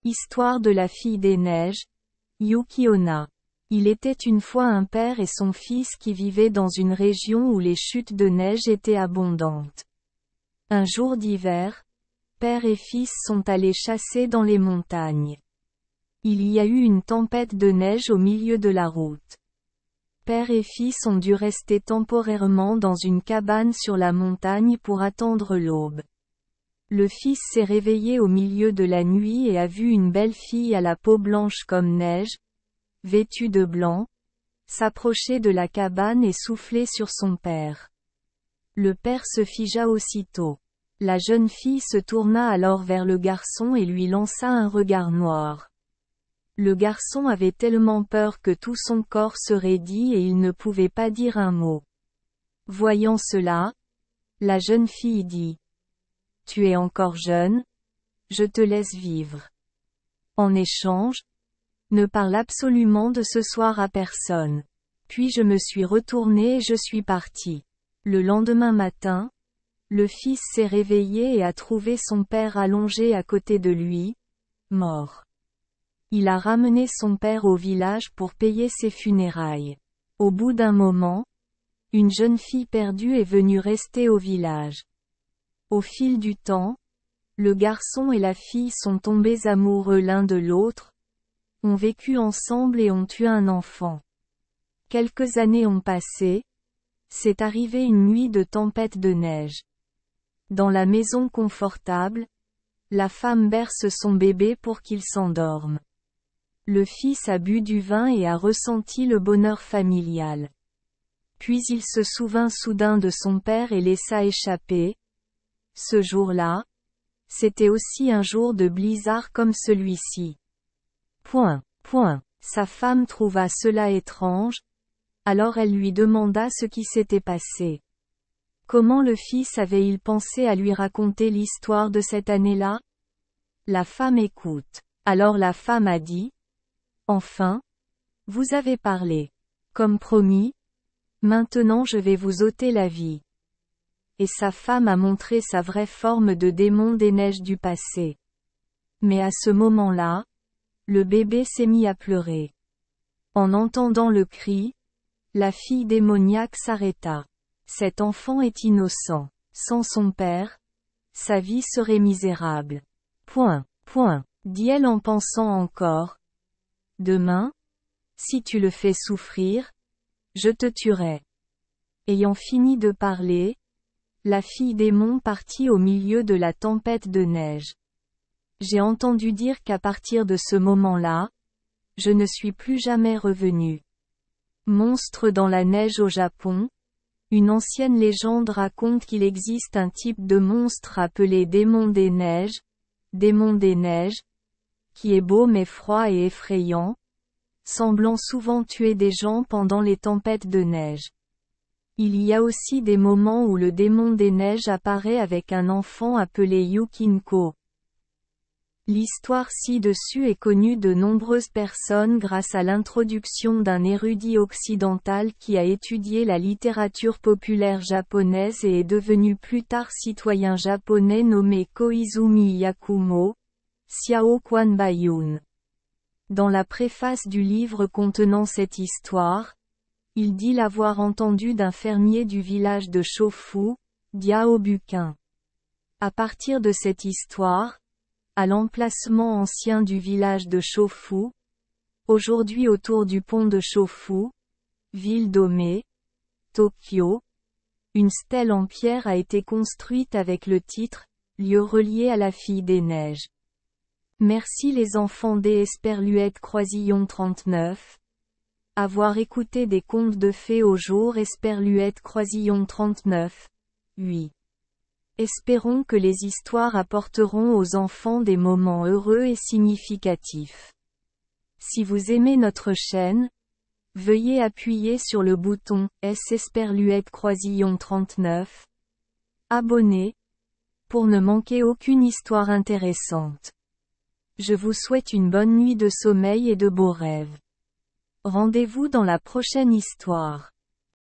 Histoire de la fille des neiges, Yuki Onna. Il était une fois un père et son fils qui vivaient dans une région où les chutes de neige étaient abondantes. Un jour d'hiver, père et fils sont allés chasser dans les montagnes. Il y a eu une tempête de neige au milieu de la route. Père et fils ont dû rester temporairement dans une cabane sur la montagne pour attendre l'aube. Le fils s'est réveillé au milieu de la nuit et a vu une belle fille à la peau blanche comme neige, vêtue de blanc, s'approcher de la cabane et souffler sur son père. Le père se figea aussitôt. La jeune fille se tourna alors vers le garçon et lui lança un regard noir. Le garçon avait tellement peur que tout son corps se raidit et il ne pouvait pas dire un mot. Voyant cela, la jeune fille dit: « Tu es encore jeune, je te laisse vivre. En échange, ne parle absolument de ce soir à personne. » Puis je me suis retournée et je suis partie. Le lendemain matin, le fils s'est réveillé et a trouvé son père allongé à côté de lui, mort. Il a ramené son père au village pour payer ses funérailles. Au bout d'un moment, une jeune fille perdue est venue rester au village. Au fil du temps, le garçon et la fille sont tombés amoureux l'un de l'autre, ont vécu ensemble et ont eu un enfant. Quelques années ont passé, c'est arrivé une nuit de tempête de neige. Dans la maison confortable, la femme berce son bébé pour qu'il s'endorme. Le fils a bu du vin et a ressenti le bonheur familial. Puis il se souvint soudain de son père et laissa échapper: « Ce jour-là, c'était aussi un jour de blizzard comme celui-ci. » Sa femme trouva cela étrange, alors elle lui demanda ce qui s'était passé. Comment le fils avait-il pensé à lui raconter l'histoire de cette année-là? La femme écoute. Alors la femme a dit: « Enfin, vous avez parlé. Comme promis, maintenant je vais vous ôter la vie. » Et sa femme a montré sa vraie forme de démon des neiges du passé. Mais à ce moment-là, le bébé s'est mis à pleurer. En entendant le cri, la fille démoniaque s'arrêta. Cet enfant est innocent. Sans son père, sa vie serait misérable. Dit-elle en pensant encore: « Demain, si tu le fais souffrir, je te tuerai. » Ayant fini de parler, la fille démon partit au milieu de la tempête de neige. J'ai entendu dire qu'à partir de ce moment-là, je ne suis plus jamais revenue. Monstre dans la neige au Japon. Une ancienne légende raconte qu'il existe un type de monstre appelé démon des neiges, qui est beau mais froid et effrayant, semblant souvent tuer des gens pendant les tempêtes de neige. Il y a aussi des moments où le démon des neiges apparaît avec un enfant appelé Yukinko. L'histoire ci-dessus est connue de nombreuses personnes grâce à l'introduction d'un érudit occidental qui a étudié la littérature populaire japonaise et est devenu plus tard citoyen japonais nommé Koizumi Yakumo, Xiao Kwanbayun. Dans la préface du livre contenant cette histoire, il dit l'avoir entendu d'un fermier du village de Shofu, Diaobukin. À partir de cette histoire, à l'emplacement ancien du village de Shofu, aujourd'hui autour du pont de Shofu, ville d'Ome, Tokyo, une stèle en pierre a été construite avec le titre « Lieu relié à la fille des neiges ». Merci les enfants des Esperluette Croisillon 39. Avoir écouté des contes de fées au jour Esperluette Croisillon 39. 8. Espérons que les histoires apporteront aux enfants des moments heureux et significatifs. Si vous aimez notre chaîne, veuillez appuyer sur le bouton S Esperluette Croisillon 39. Abonner, pour ne manquer aucune histoire intéressante. Je vous souhaite une bonne nuit de sommeil et de beaux rêves. Rendez-vous dans la prochaine histoire.